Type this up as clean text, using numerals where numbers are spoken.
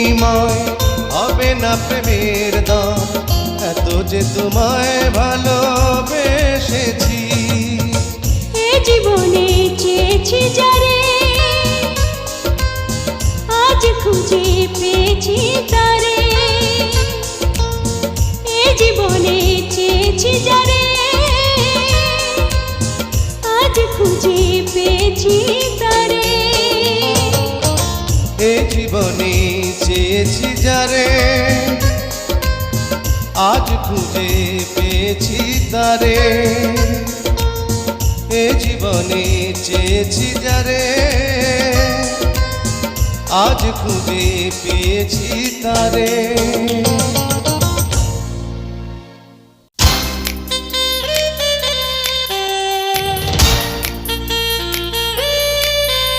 বিনিময় হবে না প্রেমের দাম, এত যে তোমায় ভালোবেসেছি। এ জীবনে চেয়েছি যারে, আজ খুঁজে পেয়েছি তারে। এ জীবনে চেয়েছি যারে, আজ খুঁজে পেয়েছি তারে। এ জীবনে চেয়েছি যারে, আজ খুঁজে পেয়েছি তারে। এ জীবনে চেয়েছি যারে, আজ খুঁজে পেয়েছি তারে।